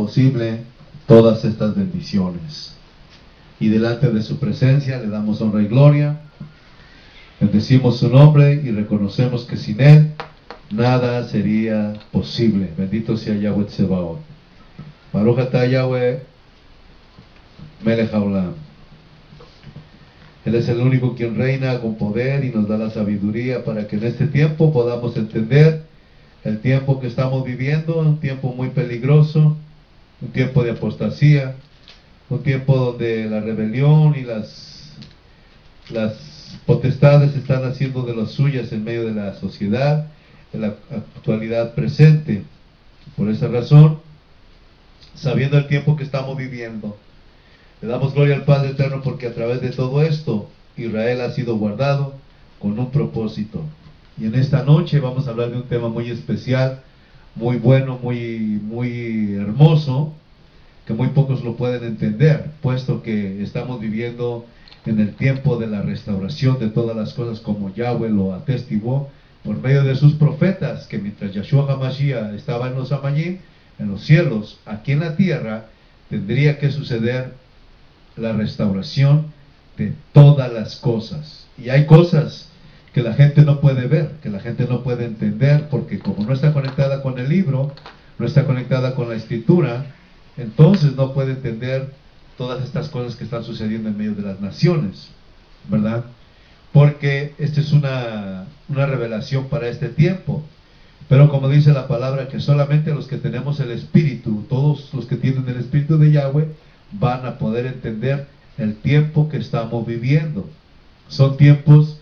posible todas estas bendiciones. Y delante de su presencia le damos honra y gloria, bendecimos su nombre y reconocemos que sin Él nada sería posible. Bendito sea Yahweh Tsebaot. Baruch atah Yahweh Melech haolam. Él es el único quien reina con poder y nos da la sabiduría para que en este tiempo podamos entender el tiempo que estamos viviendo, un tiempo muy peligroso, un tiempo de apostasía, un tiempo donde la rebelión y las potestades están haciendo de las suyas en medio de la sociedad, en la actualidad presente. Por esa razón, sabiendo el tiempo que estamos viviendo, le damos gloria al Padre Eterno porque a través de todo esto, Israel ha sido guardado con un propósito. Y en esta noche vamos a hablar de un tema muy especial, muy bueno, muy hermoso, que muy pocos lo pueden entender, puesto que estamos viviendo en el tiempo de la restauración de todas las cosas, como Yahweh lo atestiguó por medio de sus profetas, que mientras Yahshua HaMashiach estaba en los Amayim, en los cielos, aquí en la tierra, tendría que suceder la restauración de todas las cosas. Y hay cosas que la gente no puede ver, que la gente no puede entender, porque como no está conectada con el libro, no está conectada con la escritura, entonces no puede entender todas estas cosas que están sucediendo en medio de las naciones, ¿verdad? Porque esta es una revelación para este tiempo. Pero como dice la palabra, que solamente los que tenemos el Espíritu, todos los que tienen el Espíritu de Yahweh, van a poder entender el tiempo que estamos viviendo. Son tiempos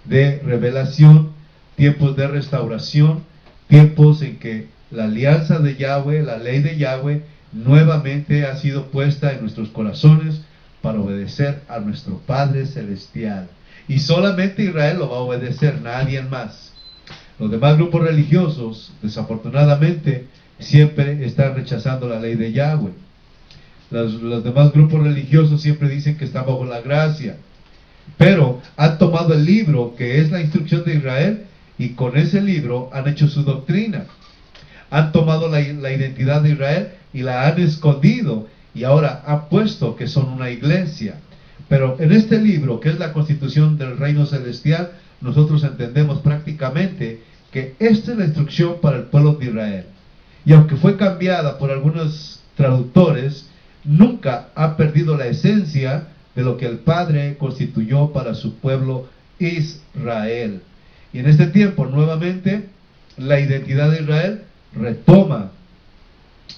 de revelación, tiempos de restauración, tiempos en que la alianza de Yahweh, la ley de Yahweh, nuevamente ha sido puesta en nuestros corazones para obedecer a nuestro Padre Celestial. Y solamente Israel lo va a obedecer, nadie más. Los demás grupos religiosos, desafortunadamente, siempre están rechazando la ley de Yahweh. Los demás grupos religiosos siempre dicen que están bajo la gracia, pero han tomado el libro que es la instrucción de Israel y con ese libro han hecho su doctrina. Han tomado la identidad de Israel y la han escondido y ahora han puesto que son una iglesia. Pero en este libro, que es la constitución del reino celestial, nosotros entendemos prácticamente que esta es la instrucción para el pueblo de Israel. Y aunque fue cambiada por algunos traductores, nunca ha perdido la esencia de lo que el Padre constituyó para su pueblo Israel. Y en este tiempo, nuevamente, la identidad de Israel retoma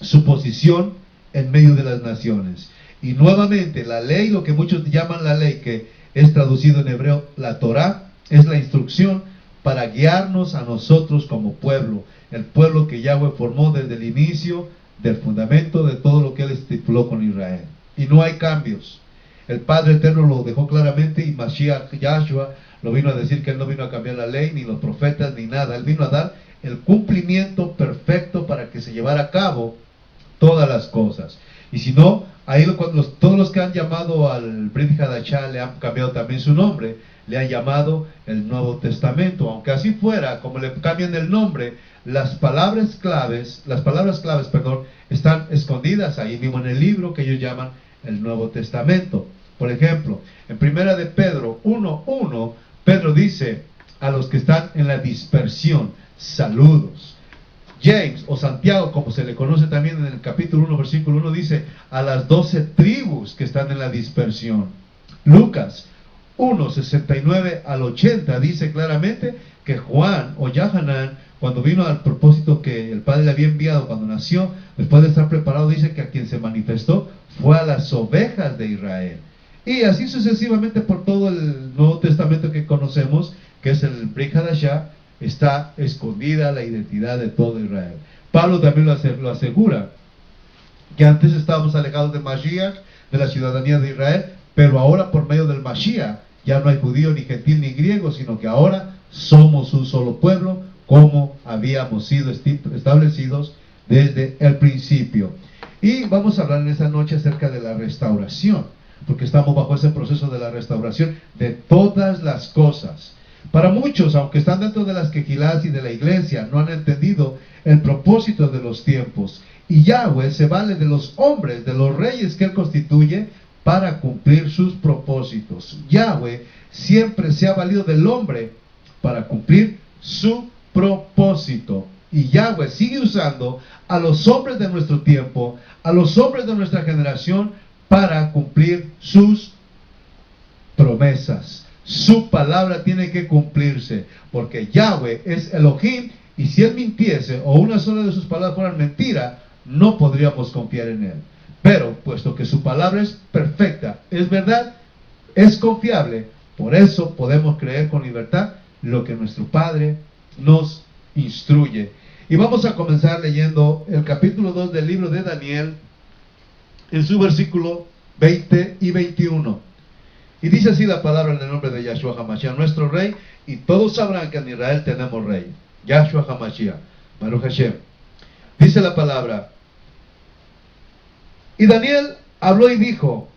su posición en medio de las naciones. Y nuevamente, la ley, lo que muchos llaman la ley, que es traducido en hebreo, la Torá, es la instrucción para guiarnos a nosotros como pueblo, el pueblo que Yahweh formó desde el inicio del fundamento de todo lo que Él estipuló con Israel. Y no hay cambios. El Padre Eterno lo dejó claramente y Mashiach Yahshua lo vino a decir que Él no vino a cambiar la ley, ni los profetas, ni nada. Él vino a dar el cumplimiento perfecto para que se llevara a cabo todas las cosas. Y si no, ahí todos los que han llamado al Brit Hadashah le han cambiado también su nombre, le han llamado el Nuevo Testamento. Aunque así fuera, como le cambian el nombre, las palabras claves, están escondidas ahí mismo en el libro que ellos llaman el Nuevo Testamento. Por ejemplo, en Primera de Pedro 1:1, Pedro dice a los que están en la dispersión, saludos. James, o Santiago, como se le conoce también en el capítulo 1, versículo 1, dice a las 12 tribus que están en la dispersión. Lucas 1:69 al 80 dice claramente que Juan o Yahanan, cuando vino al propósito que el Padre le había enviado cuando nació, después de estar preparado, dice que a quien se manifestó fue a las ovejas de Israel. Y así sucesivamente por todo el Nuevo Testamento que conocemos, que es el Brit Hadashah, está escondida la identidad de todo Israel. Pablo también lo asegura, que antes estábamos alejados de Mashiach, de la ciudadanía de Israel, pero ahora por medio del Mashiach ya no hay judío, ni gentil, ni griego, sino que ahora somos un solo pueblo, como habíamos sido establecidos desde el principio. Y vamos a hablar en esta noche acerca de la restauración, porque estamos bajo ese proceso de la restauración de todas las cosas. Para muchos, aunque están dentro de las quejilás y de la iglesia, no han entendido el propósito de los tiempos Y Yahweh se vale de los hombres, de los reyes que Él constituye para cumplir sus propósitos. Yahweh siempre se ha valido del hombre para cumplir su propósito. Y Yahweh sigue usando a los hombres de nuestro tiempo, a los hombres de nuestra generación, para cumplir sus promesas. Su palabra tiene que cumplirse, porque Yahweh es Elohim, y si Él mintiese o una sola de sus palabras fuera mentira, no podríamos confiar en Él. Pero, puesto que su palabra es perfecta, es verdad, es confiable, por eso podemos creer con libertad lo que nuestro Padre nos instruye. Y vamos a comenzar leyendo el capítulo 2 del libro de Daniel, en su versículo 20 y 21. Y dice así la palabra en el nombre de Yahshua HaMashiach, nuestro Rey, y todos sabrán que en Israel tenemos Rey. Yahshua HaMashiach, Baruch Hashem. Dice la palabra: y Daniel habló y dijo: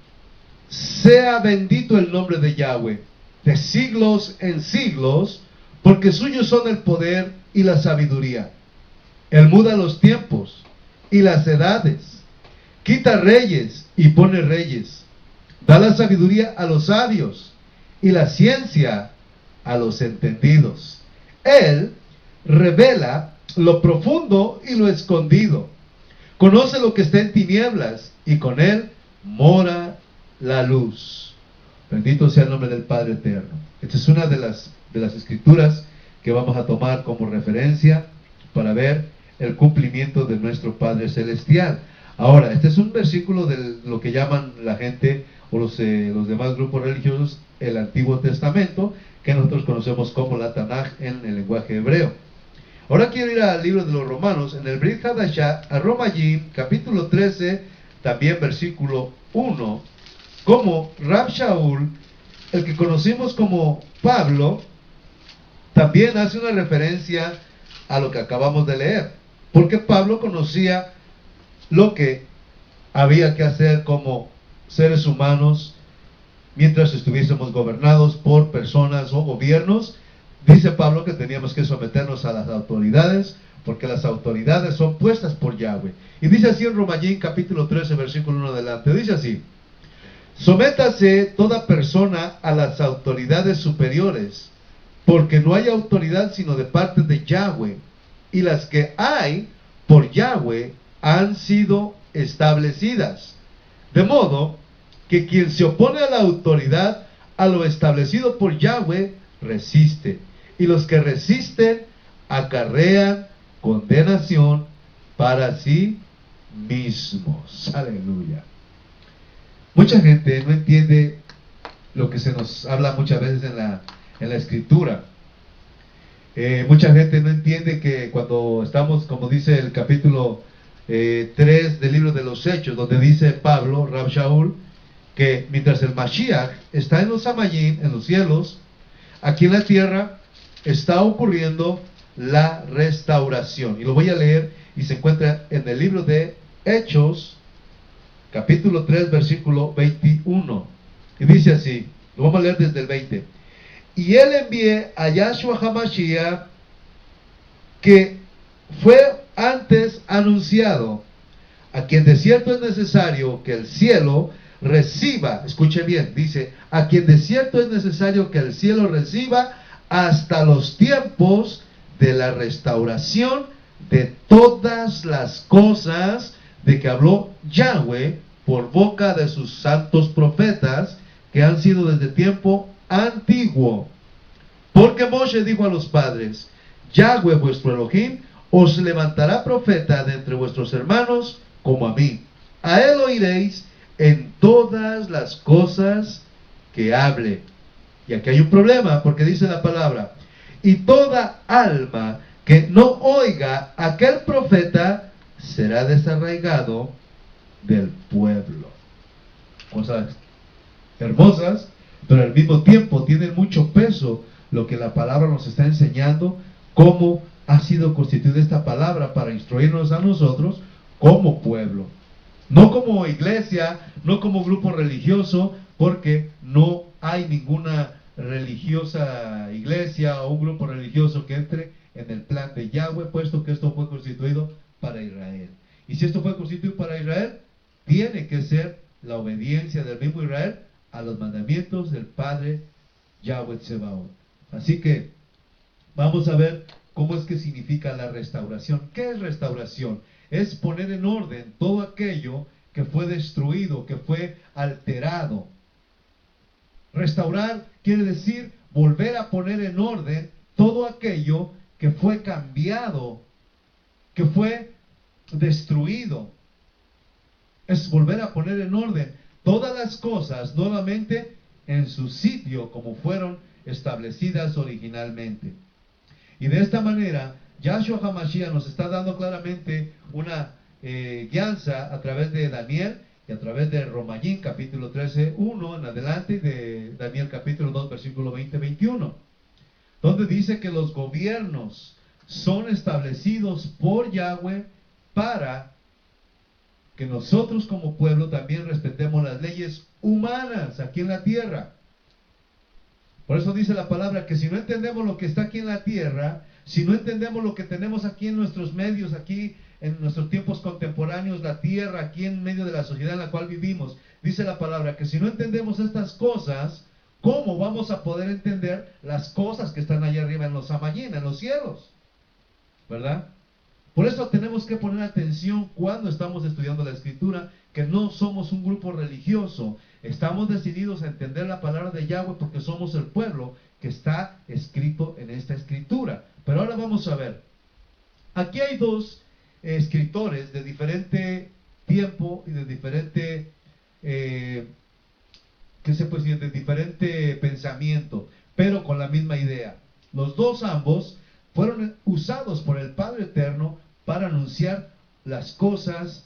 sea bendito el nombre de Yahweh, de siglos en siglos, porque suyos son el poder y la sabiduría. Él muda los tiempos y las edades, quita reyes y pone reyes, da la sabiduría a los sabios y la ciencia a los entendidos. Él revela lo profundo y lo escondido. Conoce lo que está en tinieblas, y con Él mora la luz. Bendito sea el nombre del Padre eterno. Esta es una de las escrituras que vamos a tomar como referencia para ver el cumplimiento de nuestro Padre celestial. Ahora, este es un versículo de lo que llaman la gente o los demás grupos religiosos el Antiguo Testamento, que nosotros conocemos como la Tanaj en el lenguaje hebreo. Ahora quiero ir al libro de los Romanos, en el Brit Hadashah, a Romayim, capítulo 13, también versículo 1, como Rab Shaul, el que conocimos como Pablo, también hace una referencia a lo que acabamos de leer, porque Pablo conocía lo que había que hacer como seres humanos mientras estuviésemos gobernados por personas o gobiernos. Dice Pablo que teníamos que someternos a las autoridades, porque las autoridades son puestas por Yahweh. Y dice así en Romayim capítulo 13 versículo 1 adelante, dice así: sométase toda persona a las autoridades superiores, porque no hay autoridad sino de parte de Yahweh, y las que hay por Yahweh han sido establecidas. De modo que quien se opone a la autoridad, a lo establecido por Yahweh, resiste. Y los que resisten acarrean condenación para sí mismos. Aleluya. Mucha gente no entiende lo que se nos habla muchas veces en la escritura. Mucha gente no entiende que cuando estamos, como dice el capítulo 3 del libro de los Hechos, donde dice Pablo, Rab Shaul, que mientras el Mashiach está en los Samayim, en los cielos, aquí en la tierra está ocurriendo la restauración. Y lo voy a leer, y se encuentra en el libro de Hechos, capítulo 3, versículo 21. Y dice así, lo vamos a leer desde el 20. Y él envié a Yahshua HaMashiach, que fue antes anunciado, a quien de cierto es necesario que el cielo reciba, escuche bien, dice, a quien de cierto es necesario que el cielo reciba hasta los tiempos de la restauración de todas las cosas de que habló Yahweh por boca de sus santos profetas, que han sido desde tiempo antiguo. Porque Moshe dijo a los padres: Yahweh vuestro Elohim os levantará profeta de entre vuestros hermanos como a mí. A él oiréis en todas las cosas que hable. Y aquí hay un problema, porque dice la palabra: y toda alma que no oiga a aquel profeta será desarraigado del pueblo. Cosas hermosas, pero al mismo tiempo tiene mucho peso lo que la palabra nos está enseñando, cómo ha sido constituida esta palabra para instruirnos a nosotros como pueblo. No como iglesia, no como grupo religioso, porque no hay ninguna religiosa iglesia o un grupo religioso que entre en el plan de Yahweh, puesto que esto fue constituido para Israel. Y si esto fue constituido para Israel, tiene que ser la obediencia del mismo Israel a los mandamientos del Padre Yahweh Tsebaot. Así que vamos a ver cómo es que significa la restauración. ¿Qué es restauración? Es poner en orden todo aquello que fue destruido, que fue alterado. Restaurar quiere decir volver a poner en orden todo aquello que fue cambiado, que fue destruido. Es volver a poner en orden todas las cosas nuevamente en su sitio como fueron establecidas originalmente. Y de esta manera, Yahshua HaMashiach nos está dando claramente una guianza a través de Daniel y a través de Romayim, capítulo 13, 1 en adelante, y de Daniel capítulo 2, versículo 20-21, donde dice que los gobiernos son establecidos por Yahweh para que nosotros como pueblo también respetemos las leyes humanas aquí en la tierra. Por eso dice la palabra que si no entendemos lo que está aquí en la tierra, si no entendemos lo que tenemos aquí en nuestros medios, aquí en nuestros tiempos contemporáneos, la tierra, aquí en medio de la sociedad en la cual vivimos, dice la palabra que si no entendemos estas cosas, ¿cómo vamos a poder entender las cosas que están allá arriba en los Amayim, en los cielos? ¿Verdad? Por eso tenemos que poner atención cuando estamos estudiando la Escritura, que no somos un grupo religioso. Estamos decididos a entender la palabra de Yahweh porque somos el pueblo que está escrito en esta Escritura. Pero ahora vamos a ver. Aquí hay dos escritores de diferente tiempo y de diferente, ¿qué se puede decir? De diferente pensamiento, pero con la misma idea. Los dos ambos fueron usados por el Padre Eterno para anunciar las cosas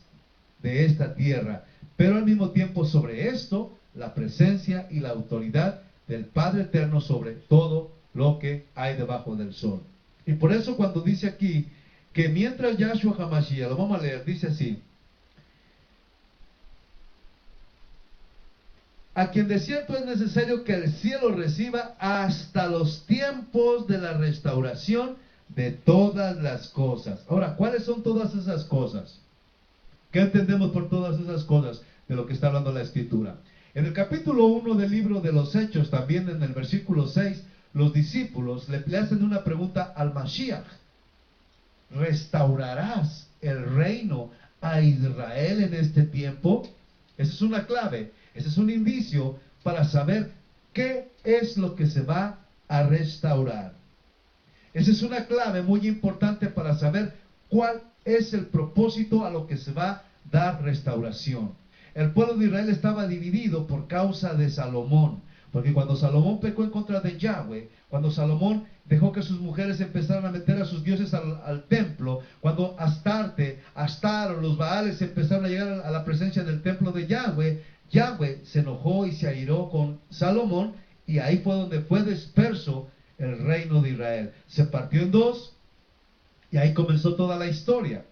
de esta tierra, pero al mismo tiempo sobre esto, la presencia y la autoridad del Padre Eterno sobre todo lo que hay debajo del sol. Y por eso cuando dice aquí, que mientras Yahshua HaMashiach, lo vamos a leer, dice así, a quien de cierto es necesario que el cielo reciba hasta los tiempos de la restauración de todas las cosas. Ahora, ¿cuáles son todas esas cosas? ¿Qué entendemos por todas esas cosas de lo que está hablando la Escritura? En el capítulo 1 del libro de los Hechos, también en el versículo 6, los discípulos le hacen una pregunta al Mashiach. ¿Restaurarás el reino a Israel en este tiempo? Esa es una clave, ese es un indicio para saber qué es lo que se va a restaurar. Esa es una clave muy importante para saber cuál es el propósito a lo que se va a dar restauración. El pueblo de Israel estaba dividido por causa de Salomón, porque cuando Salomón pecó en contra de Yahweh, cuando Salomón dejó que sus mujeres empezaran a meter a sus dioses al templo, cuando Astar o los Baales empezaron a llegar a la presencia del templo de Yahweh, Yahweh se enojó y se airó con Salomón, y ahí fue donde fue disperso el reino de Israel. Se partió en dos, y ahí comenzó toda la historia.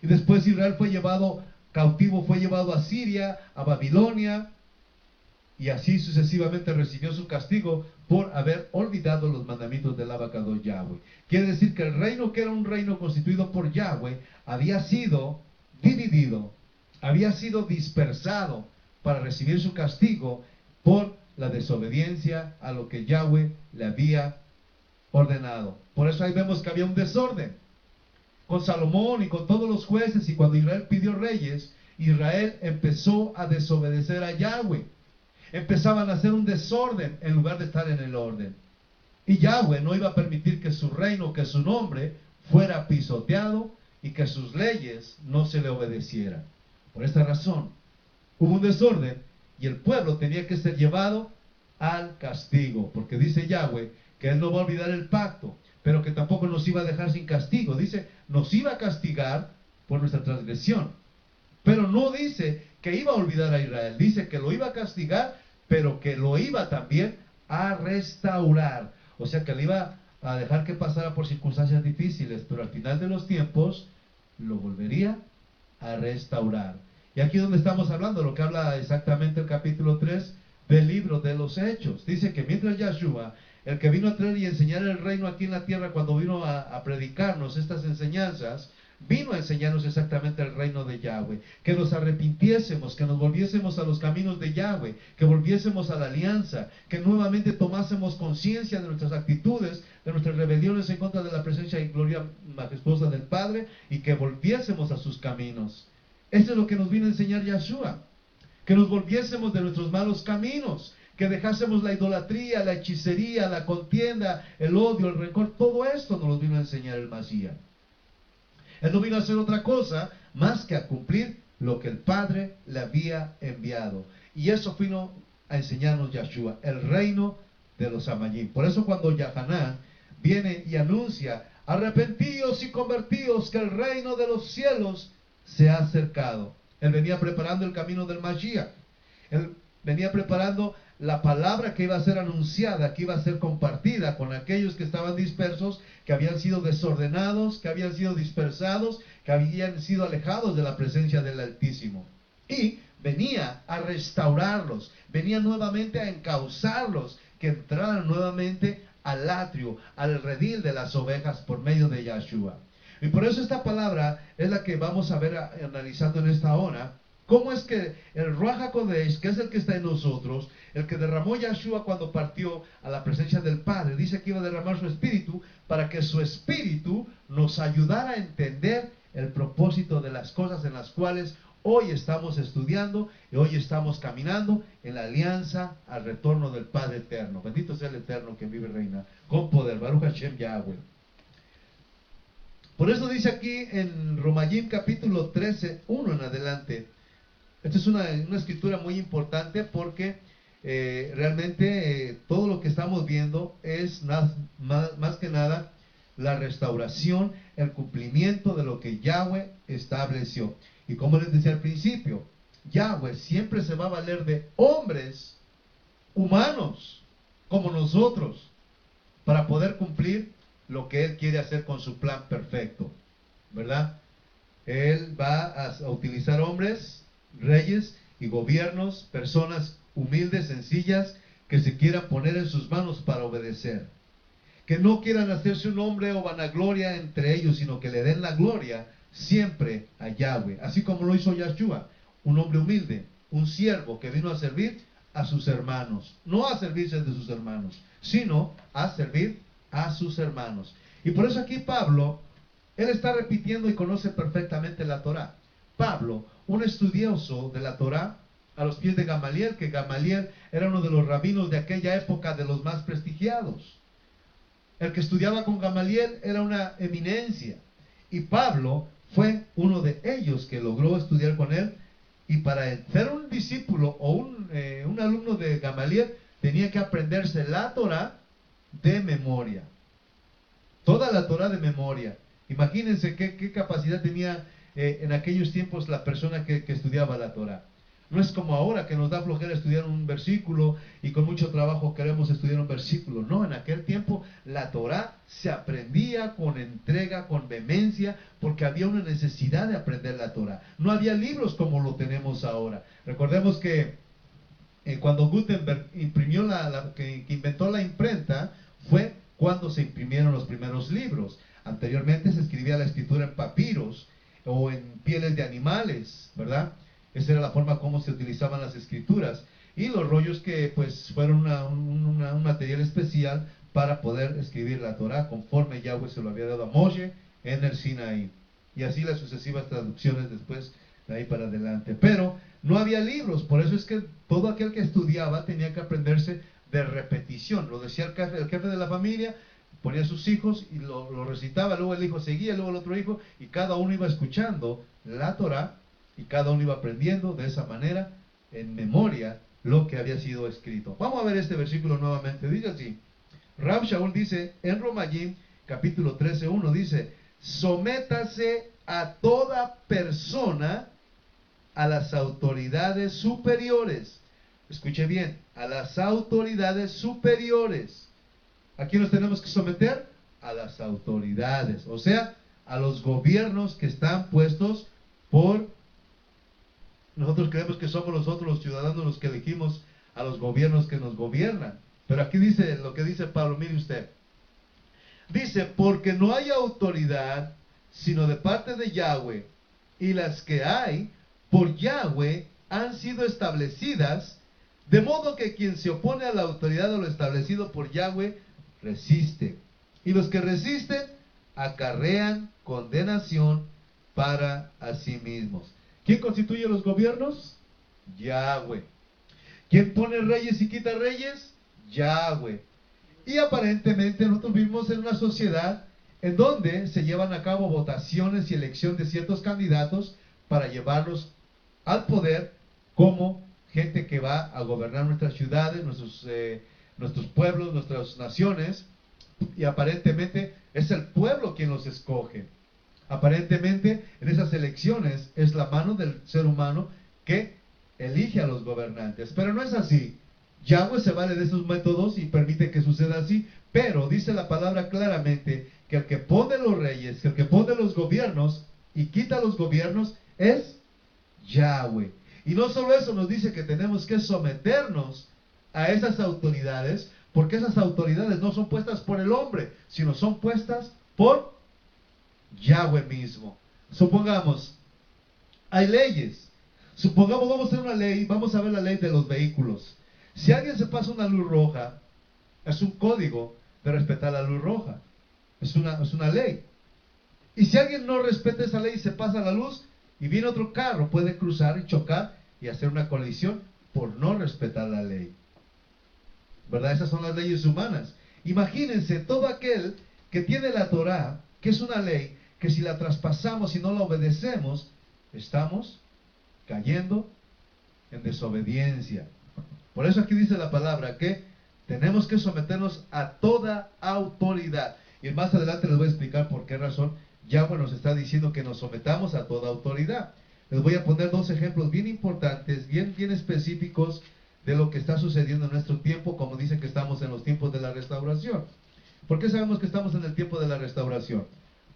Y después Israel fue llevado cautivo, fue llevado a Siria, a Babilonia, y así sucesivamente recibió su castigo por haber olvidado los mandamientos del Abacados Yahweh. Quiere decir que el reino, que era un reino constituido por Yahweh, había sido dividido, había sido dispersado para recibir su castigo por la desobediencia a lo que Yahweh le había ordenado. Por eso ahí vemos que había un desorden con Salomón y con todos los jueces, y cuando Israel pidió reyes, Israel empezó a desobedecer a Yahweh. Empezaban a hacer un desorden en lugar de estar en el orden. Y Yahweh no iba a permitir que su reino, que su nombre fuera pisoteado y que sus leyes no se le obedecieran. Por esta razón, hubo un desorden y el pueblo tenía que ser llevado al castigo, porque dice Yahweh que Él no va a olvidar el pacto, pero que tampoco nos iba a dejar sin castigo. Dice, nos iba a castigar por nuestra transgresión, pero no dice que iba a olvidar a Israel. Dice que lo iba a castigar, pero que lo iba también a restaurar. O sea que le iba a dejar que pasara por circunstancias difíciles, pero al final de los tiempos lo volvería a restaurar. Y aquí es donde estamos hablando, lo que habla exactamente el capítulo 3 del libro de los Hechos. Dice que mientras Yahshua, el que vino a traer y enseñar el reino aquí en la tierra, cuando vino a predicarnos estas enseñanzas, vino a enseñarnos exactamente el reino de Yahweh, que nos arrepintiésemos, que nos volviésemos a los caminos de Yahweh, que volviésemos a la alianza, que nuevamente tomásemos conciencia de nuestras actitudes, de nuestras rebeliones en contra de la presencia y gloria majestuosa del Padre, y que volviésemos a sus caminos. Esto es lo que nos vino a enseñar Yahshua, que nos volviésemos de nuestros malos caminos, que dejásemos la idolatría, la hechicería, la contienda, el odio, el rencor. Todo esto nos lo vino a enseñar el Mashiach. Él no vino a hacer otra cosa más que a cumplir lo que el Padre le había enviado. Y eso vino a enseñarnos Yahshua, el reino de los Amayim. Por eso cuando Yahanan viene y anuncia, arrepentíos y convertíos, que el reino de los cielos se ha acercado. Él venía preparando el camino del Mashiach. Él venía preparando la palabra que iba a ser anunciada, que iba a ser compartida con aquellos que estaban dispersos, que habían sido desordenados, que habían sido dispersados, que habían sido alejados de la presencia del Altísimo. Y venía a restaurarlos, venía nuevamente a encauzarlos, que entraran nuevamente al atrio, al redil de las ovejas por medio de Yahshua. Y por eso esta palabra es la que vamos a ver analizando en esta hora. ¿Cómo es que el Ruach HaKodesh, que es el que está en nosotros, el que derramó Yahshua cuando partió a la presencia del Padre, dice que iba a derramar su espíritu para que su espíritu nos ayudara a entender el propósito de las cosas en las cuales hoy estamos estudiando y hoy estamos caminando en la alianza al retorno del Padre eterno? Bendito sea el Eterno que vive y reina con poder. Baruch Hashem Yahweh. Por eso dice aquí en Romayim capítulo 13, 1 en adelante. Esta es una escritura muy importante porque realmente todo lo que estamos viendo es más que nada la restauración, el cumplimiento de lo que Yahweh estableció. Y como les decía al principio, Yahweh siempre se va a valer de hombres humanos como nosotros para poder cumplir lo que Él quiere hacer con su plan perfecto, ¿verdad? Él va a utilizar hombres, reyes y gobiernos, personas humildes, sencillas, que se quieran poner en sus manos para obedecer, que no quieran hacerse un hombre o vanagloria entre ellos, sino que le den la gloria siempre a Yahweh, así como lo hizo Yahshua, un hombre humilde, un siervo que vino a servir a sus hermanos, no a servirse de sus hermanos, sino a servir a sus hermanos. Y por eso aquí Pablo, él está repitiendo y conoce perfectamente la Torá. Pablo, un estudioso de la Torá, a los pies de Gamaliel, que Gamaliel era uno de los rabinos de aquella época, de los más prestigiados. El que estudiaba con Gamaliel era una eminencia, y Pablo fue uno de ellos que logró estudiar con él, y para ser un discípulo o un alumno de Gamaliel, tenía que aprenderse la Torá de memoria. Toda la Torá de memoria. Imagínense qué capacidad tenía en aquellos tiempos la persona que estudiaba la Torá. No es como ahora que nos da flojera estudiar un versículo y con mucho trabajo queremos estudiar un versículo. No, en aquel tiempo la Torá se aprendía con entrega, con vehemencia, porque había una necesidad de aprender la Torá. No había libros como lo tenemos ahora. Recordemos que cuando Gutenberg imprimió que inventó la imprenta, fue cuando se imprimieron los primeros libros. Anteriormente se escribía la escritura en papiros o en pieles de animales, ¿verdad? Esa era la forma como se utilizaban las escrituras. Y los rollos que pues fueron un material especial para poder escribir la Torá conforme Yahweh se lo había dado a Moshe en el Sinaí. Y así las sucesivas traducciones después de ahí para adelante. Pero no había libros, por eso es que todo aquel que estudiaba tenía que aprenderse de repetición. Lo decía el jefe de la familia, ponía a sus hijos y lo recitaba, luego el hijo seguía, luego el otro hijo, y cada uno iba escuchando la Torá y cada uno iba aprendiendo de esa manera en memoria lo que había sido escrito. Vamos a ver este versículo nuevamente. Dice así: Rab Shaul dice en Romayim capítulo 13:1, dice: sométase a toda persona a las autoridades superiores. Escuche bien, a las autoridades superiores. ¿A quién nos tenemos que someter? A las autoridades, o sea, a los gobiernos que están puestos por... Nosotros creemos que somos nosotros los ciudadanos los que elegimos a los gobiernos que nos gobiernan. Pero aquí dice lo que dice Pablo, mire usted. Dice, porque no hay autoridad sino de parte de Yahweh, y las que hay por Yahweh han sido establecidas, de modo que quien se opone a la autoridad de lo establecido por Yahweh resiste, y los que resisten acarrean condenación para a sí mismos. ¿Quién constituye los gobiernos? Yahweh. ¿Quién pone reyes y quita reyes? Yahweh. Y aparentemente nosotros vivimos en una sociedad en donde se llevan a cabo votaciones y elección de ciertos candidatos para llevarlos al poder como gente que va a gobernar nuestras ciudades, nuestros pueblos, nuestras naciones, y aparentemente es el pueblo quien los escoge. Aparentemente en esas elecciones es la mano del ser humano que elige a los gobernantes, pero no es así. Yahweh se vale de esos métodos y permite que suceda así, pero dice la palabra claramente que el que pone los reyes, que el que pone los gobiernos y quita los gobiernos es Yahweh. Y no solo eso, nos dice que tenemos que someternos a esas autoridades, porque esas autoridades no son puestas por el hombre, sino son puestas por Yahweh mismo. Supongamos, hay leyes. Supongamos, vamos a hacer una ley, vamos a ver la ley de los vehículos. Si alguien se pasa una luz roja, es un código de respetar la luz roja. Es una ley. Y si alguien no respeta esa ley y se pasa la luz, y viene otro carro, puede cruzar y chocar y hacer una colisión por no respetar la ley. ¿Verdad? Esas son las leyes humanas. Imagínense todo aquel que tiene la Torá, que es una ley, que si la traspasamos y no la obedecemos, estamos cayendo en desobediencia. Por eso aquí dice la palabra que tenemos que someternos a toda autoridad. Y más adelante les voy a explicar por qué razón Yahweh nos está diciendo que nos sometamos a toda autoridad. Les voy a poner dos ejemplos bien importantes, bien específicos de lo que está sucediendo en nuestro tiempo, como dice que estamos en los tiempos de la restauración. ¿Por qué sabemos que estamos en el tiempo de la restauración?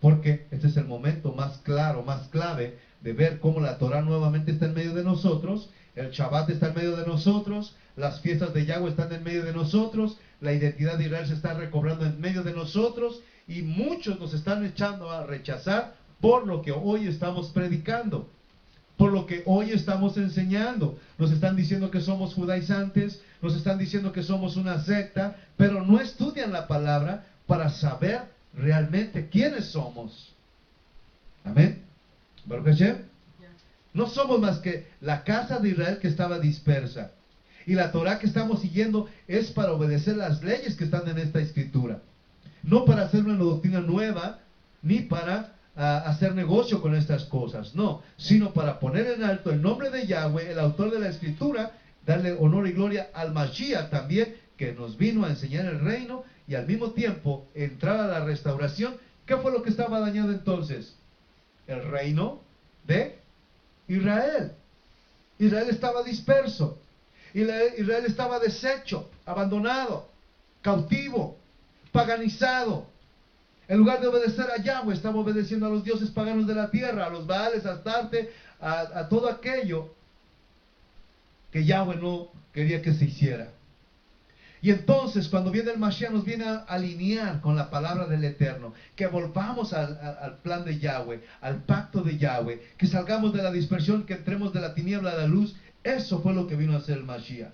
Porque este es el momento más claro, más clave de ver cómo la Torah nuevamente está en medio de nosotros, el Shabbat está en medio de nosotros, las fiestas de Yahweh están en medio de nosotros, la identidad de Israel se está recobrando en medio de nosotros, y muchos nos están echando a rechazar por lo que hoy estamos predicando, por lo que hoy estamos enseñando. Nos están diciendo que somos judaizantes, nos están diciendo que somos una secta, pero no estudian la palabra para saber realmente quiénes somos. Amén. Baruch Hashem. No somos más que la casa de Israel que estaba dispersa. Y la Torah que estamos siguiendo es para obedecer las leyes que están en esta escritura. No para hacer una doctrina nueva, ni para hacer negocio con estas cosas, no, sino para poner en alto el nombre de Yahweh, el autor de la escritura, darle honor y gloria al Mashiach también, que nos vino a enseñar el reino, y al mismo tiempo entrar a la restauración. ¿Qué fue lo que estaba dañado entonces? El reino de Israel. Israel estaba disperso, Israel estaba deshecho, abandonado, cautivo, paganizado. En lugar de obedecer a Yahweh, estaba obedeciendo a los dioses paganos de la tierra, a los Baales, a Astarte, a todo aquello que Yahweh no quería que se hiciera. Y entonces, cuando viene el Mashiach, nos viene a alinear con la palabra del Eterno, que volvamos al plan de Yahweh, al pacto de Yahweh, que salgamos de la dispersión, que entremos de la tiniebla a la luz. Eso fue lo que vino a hacer el Mashiach.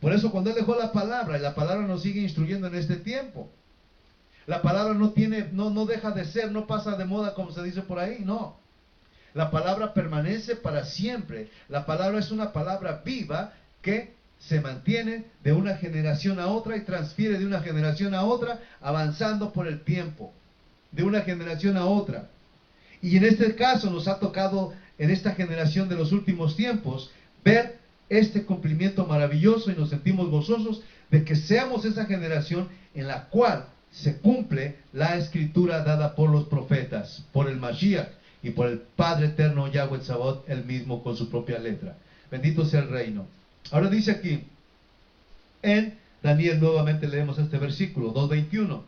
Por eso, cuando Él dejó la palabra, y la palabra nos sigue instruyendo en este tiempo, la palabra no deja de ser, no pasa de moda como se dice por ahí, no. La palabra permanece para siempre. La palabra es una palabra viva que se mantiene de una generación a otra y transfiere de una generación a otra, avanzando por el tiempo, de una generación a otra. Y en este caso nos ha tocado, en esta generación de los últimos tiempos, ver este cumplimiento maravilloso, y nos sentimos gozosos de que seamos esa generación en la cual se cumple la escritura dada por los profetas, por el Mashiach y por el Padre eterno Yahweh Tzabaoth, él mismo con su propia letra. Bendito sea el reino. Ahora dice aquí, en Daniel nuevamente leemos este versículo, 2:21,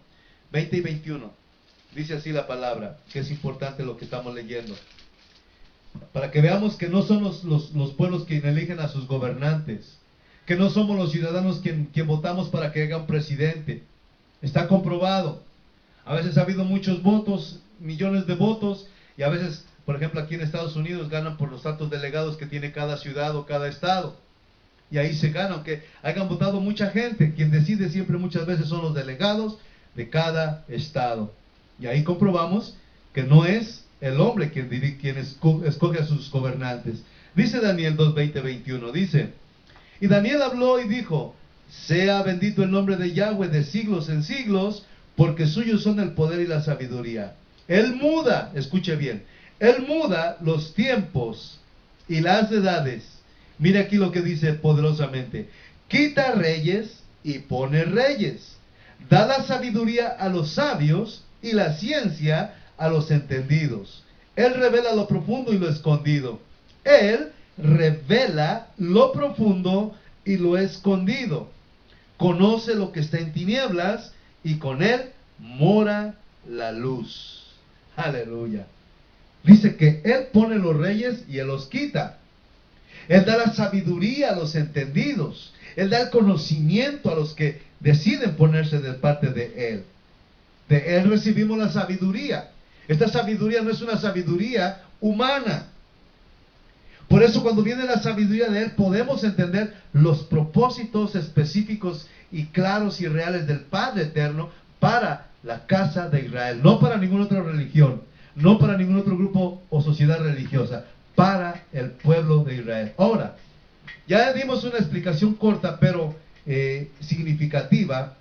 20 y 21. Dice así la palabra, que es importante lo que estamos leyendo. Para que veamos que no son los pueblos quienes eligen a sus gobernantes, que no somos los ciudadanos quien votamos para que haya un presidente. Está comprobado. A veces ha habido muchos votos millones de votos, y a veces, por ejemplo, aquí en Estados Unidos ganan por los tantos delegados que tiene cada ciudad o cada estado. Y ahí se gana, aunque hayan votado mucha gente. Quien decide siempre muchas veces son los delegados de cada estado. Y ahí comprobamos que no es el hombre quien escoge a sus gobernantes. Dice Daniel 2:20-21, dice: y Daniel habló y dijo: sea bendito el nombre de Yahweh de siglos en siglos, porque suyos son el poder y la sabiduría. Él muda, escuche bien, Él muda los tiempos y las edades. Mire aquí lo que dice poderosamente: quita reyes y pone reyes. Da la sabiduría a los sabios y la ciencia a los entendidos. Él revela lo profundo y lo escondido. Él revela lo profundo y lo escondido. Conoce lo que está en tinieblas y con Él mora la luz. Aleluya. Dice que Él pone los reyes y Él los quita. Él da la sabiduría a los entendidos. Él da el conocimiento a los que deciden ponerse de parte de Él. De Él recibimos la sabiduría. Esta sabiduría no es una sabiduría humana. Por eso cuando viene la sabiduría de Él podemos entender los propósitos específicos y claros y reales del Padre Eterno para la casa de Israel. No para ninguna otra religión, no para ningún otro grupo o sociedad religiosa, para el pueblo de Israel. Ahora, ya dimos una explicación corta pero significativa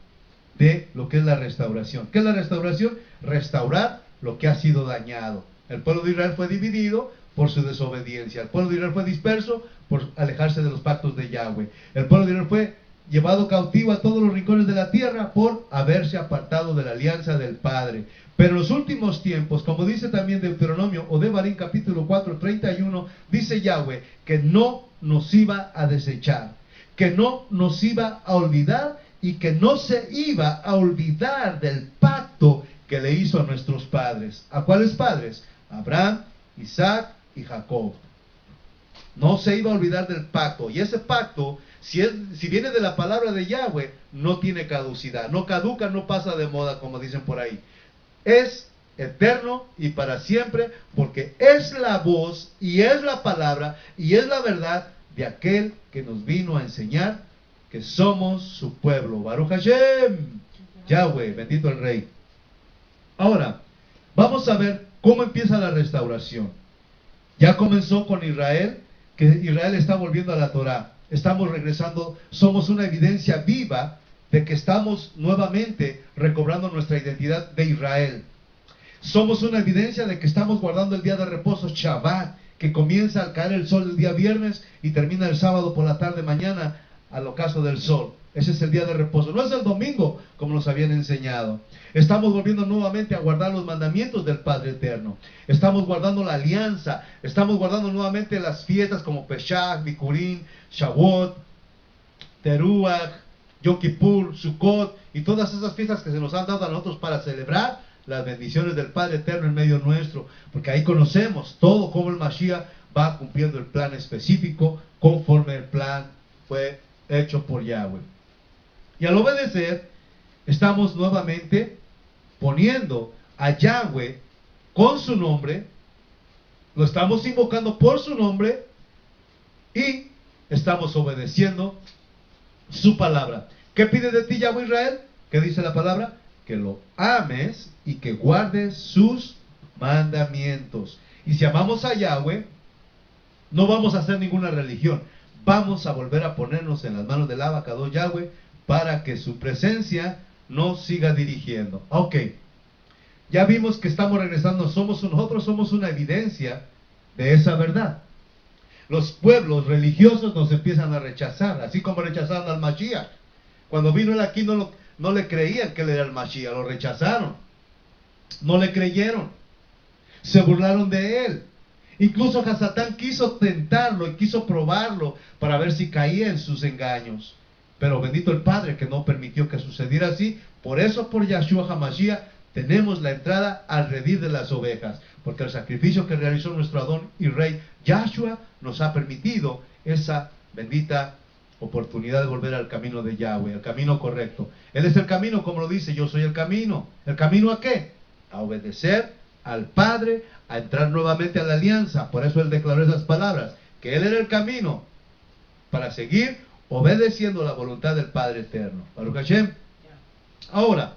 de lo que es la restauración. ¿Qué es la restauración? Restaurar lo que ha sido dañado. El pueblo de Israel fue dividido por su desobediencia. El pueblo de Israel fue disperso por alejarse de los pactos de Yahweh. El pueblo de Israel fue llevado cautivo a todos los rincones de la tierra por haberse apartado de la alianza del Padre. Pero en los últimos tiempos, como dice también Deuteronomio o Devarim capítulo 4:31, dice Yahweh que no nos iba a desechar, que no nos iba a olvidar y que no se iba a olvidar del pacto que le hizo a nuestros padres. ¿A cuáles padres? Abraham, Isaac y Jacob. No se iba a olvidar del pacto. Y ese pacto, si viene de la palabra de Yahweh, no tiene caducidad. No caduca, no pasa de moda, como dicen por ahí. Es eterno y para siempre, porque es la voz y es la palabra y es la verdad de aquel que nos vino a enseñar que somos su pueblo. Baruch Hashem, Yahweh, bendito el Rey. Ahora, vamos a ver cómo empieza la restauración. Ya comenzó con Israel, que Israel está volviendo a la Torah. Estamos regresando, somos una evidencia viva de que estamos nuevamente recobrando nuestra identidad de Israel. Somos una evidencia de que estamos guardando el día de reposo, Shabbat, que comienza al caer el sol el día viernes y termina el sábado por la tarde mañana al ocaso del sol. Ese es el día de reposo. No es el domingo como nos habían enseñado. Estamos volviendo nuevamente a guardar los mandamientos del Padre Eterno. Estamos guardando la alianza. Estamos guardando nuevamente las fiestas como Pesach, Bikurim, Shavuot, Teruach, Yom Kippur, Sukkot y todas esas fiestas que se nos han dado a nosotros para celebrar las bendiciones del Padre Eterno en medio nuestro. Porque ahí conocemos todo cómo el Mashiach va cumpliendo el plan específico conforme el plan fue hecho por Yahweh. Y al obedecer, estamos nuevamente poniendo a Yahweh con su nombre, lo estamos invocando por su nombre y estamos obedeciendo su palabra. ¿Qué pide de ti Yahweh Israel? ¿Qué dice la palabra? Que lo ames y que guardes sus mandamientos. Y si amamos a Yahweh, no vamos a hacer ninguna religión. Vamos a volver a ponernos en las manos del Abacador Yahweh para que su presencia nos siga dirigiendo. Ok, ya vimos que estamos regresando, nosotros somos una evidencia de esa verdad. Los pueblos religiosos nos empiezan a rechazar, así como rechazaron al Mashiach. Cuando vino él aquí no le creían que él era el Mashiach, lo rechazaron, no le creyeron, se burlaron de él. Incluso Hasatán quiso tentarlo y quiso probarlo para ver si caía en sus engaños. Pero bendito el Padre que no permitió que sucediera así. Por eso, por Yahshua HaMashiach, tenemos la entrada al redil de las ovejas. Porque el sacrificio que realizó nuestro Adón y Rey Yahshua nos ha permitido esa bendita oportunidad de volver al camino de Yahweh, el camino correcto. Él es el camino, como lo dice, yo soy el camino. ¿El camino a qué? A obedecer al Padre, a entrar nuevamente a la alianza. Por eso Él declaró esas palabras, que Él era el camino para seguir obedeciendo la voluntad del Padre eterno. Baruch Hashem. Ahora,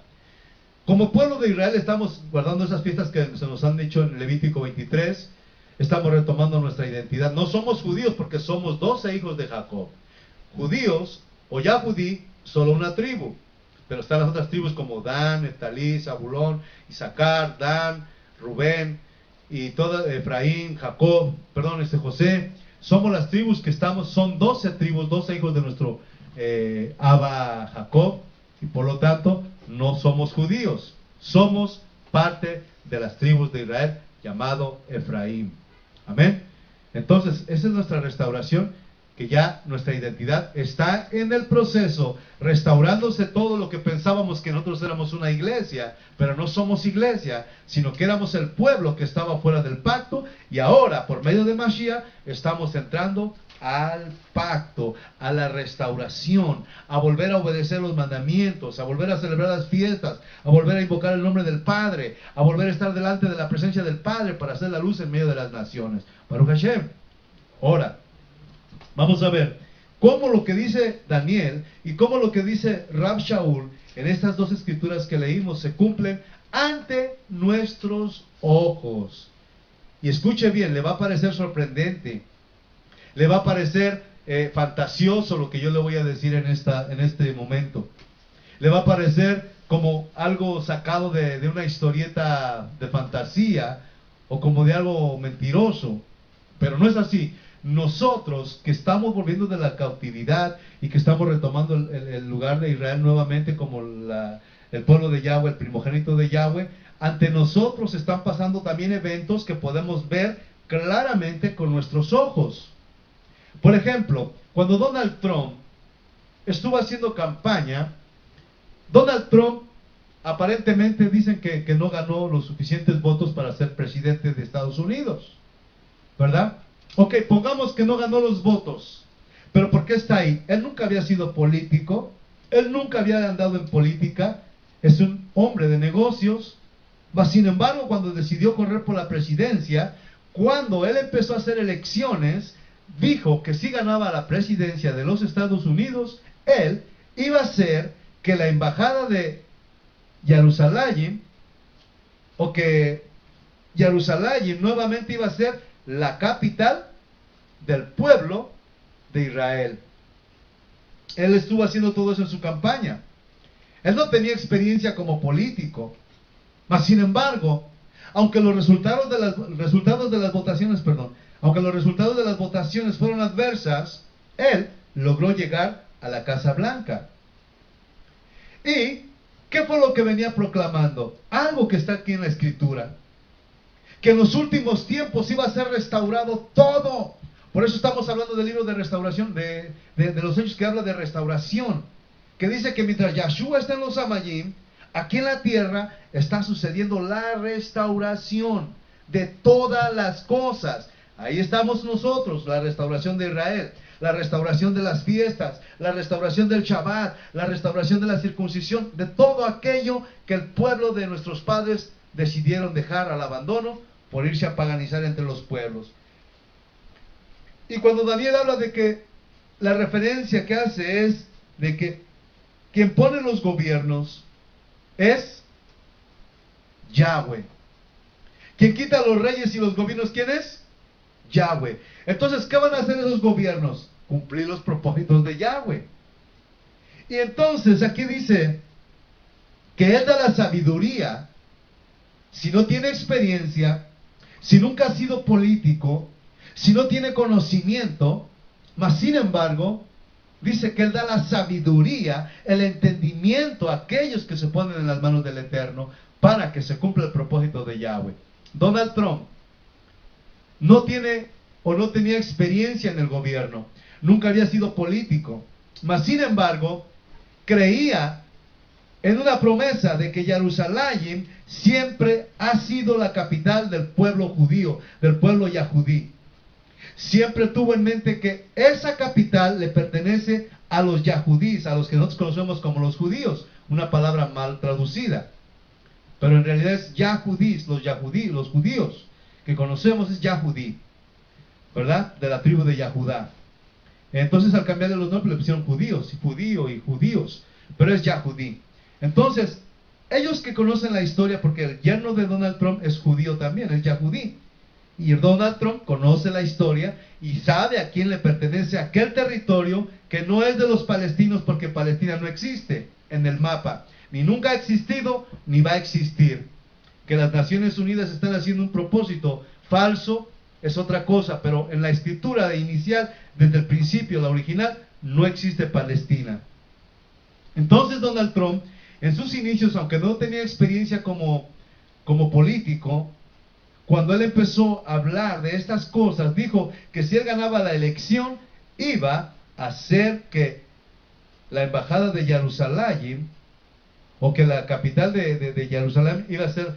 como pueblo de Israel estamos guardando esas fiestas que se nos han dicho en Levítico 23, estamos retomando nuestra identidad. No somos judíos porque somos 12 hijos de Jacob. Judíos o Yahudí, solo una tribu. Pero están las otras tribus como Dan, Neftalí, Zabulón, Isaacar, Dan, Rubén y toda Efraín, Jacob, José. Somos las tribus que estamos, son 12 tribus, 12 hijos de nuestro Abba Jacob, y por lo tanto no somos judíos, somos parte de las tribus de Israel llamado Efraín. Amén. Entonces, esa es nuestra restauración, que ya nuestra identidad está en el proceso, restaurándose todo lo que pensábamos que nosotros éramos una iglesia, pero no somos iglesia, sino que éramos el pueblo que estaba fuera del pacto, y ahora, por medio de Mashiach, estamos entrando al pacto, a la restauración, a volver a obedecer los mandamientos, a volver a celebrar las fiestas, a volver a invocar el nombre del Padre, a volver a estar delante de la presencia del Padre para hacer la luz en medio de las naciones. Baruch Hashem. Ahora, vamos a ver cómo lo que dice Daniel y cómo lo que dice Rab Shaul en estas dos escrituras que leímos se cumplen ante nuestros ojos. Y escuche bien, le va a parecer sorprendente, le va a parecer fantasioso lo que yo le voy a decir en este momento. Le va a parecer como algo sacado de una historieta de fantasía o como de algo mentiroso, pero no es así. Nosotros que estamos volviendo de la cautividad y que estamos retomando el lugar de Israel nuevamente como el pueblo de Yahweh, el primogénito de Yahweh, ante nosotros están pasando también eventos que podemos ver claramente con nuestros ojos. Por ejemplo, cuando Donald Trump estuvo haciendo campaña, Donald Trump aparentemente dicen que no ganó los suficientes votos para ser presidente de Estados Unidos, ¿verdad? Ok, pongamos que no ganó los votos, pero ¿por qué está ahí? Él nunca había sido político, él nunca había andado en política, es un hombre de negocios, mas sin embargo cuando decidió correr por la presidencia, cuando él empezó a hacer elecciones, dijo que si ganaba la presidencia de los Estados Unidos, él iba a hacer que la embajada de Jerusalén, o que Jerusalén nuevamente iba a ser la capital del pueblo de Israel. Él estuvo haciendo todo eso en su campaña. Él no tenía experiencia como político, mas sin embargo, aunque los resultados de las votaciones, aunque los resultados de las votaciones fueron adversas, él logró llegar a la Casa Blanca. ¿Y qué fue lo que venía proclamando? Algo que está aquí en la Escritura, que en los últimos tiempos iba a ser restaurado todo. Por eso estamos hablando del libro de restauración, de los hechos que habla de restauración, que dice que mientras Yahshua está en los Amayim, aquí en la tierra está sucediendo la restauración de todas las cosas. Ahí estamos nosotros, la restauración de Israel, la restauración de las fiestas, la restauración del Shabbat, la restauración de la circuncisión, de todo aquello que el pueblo de nuestros padres decidieron dejar al abandono por irse a paganizar entre los pueblos. Y cuando Daniel habla de que la referencia que hace es de que quien pone los gobiernos es Yahweh. Quien quita los reyes y los gobiernos, ¿quién es? Yahweh. Entonces, ¿qué van a hacer esos gobiernos? Cumplir los propósitos de Yahweh. Y entonces aquí dice que Él da la sabiduría. Si no tiene experiencia, si nunca ha sido político, si no tiene conocimiento, mas sin embargo, dice que Él da la sabiduría, el entendimiento a aquellos que se ponen en las manos del Eterno para que se cumpla el propósito de Yahweh. Donald Trump no tiene o no tenía experiencia en el gobierno, nunca había sido político, mas sin embargo, creía en una promesa de que Jerusalén siempre ha sido la capital del pueblo judío, del pueblo yahudí. Siempre tuvo en mente que esa capital le pertenece a los yahudís, a los que nosotros conocemos como los judíos, una palabra mal traducida. pero en realidad es Yahudís, los judíos que conocemos es Yahudí, ¿verdad? De la tribu de Yahudá. Entonces al cambiarle los nombres le pusieron judíos, y judío y judíos, pero es Yahudí. Entonces, ellos que conocen la historia, porque el yerno de Donald Trump es judío también, es Yahudí. Y Donald Trump conoce la historia y sabe a quién le pertenece aquel territorio que no es de los palestinos, porque Palestina no existe en el mapa, ni nunca ha existido, ni va a existir. Que las Naciones Unidas están haciendo un propósito falso es otra cosa, pero en la escritura inicial, desde el principio, la original, no existe Palestina. Entonces Donald Trump, en sus inicios, aunque no tenía experiencia como político, cuando él empezó a hablar de estas cosas, dijo que si él ganaba la elección, iba a hacer que la embajada de Jerusalén, o que la capital de Jerusalén iba a ser,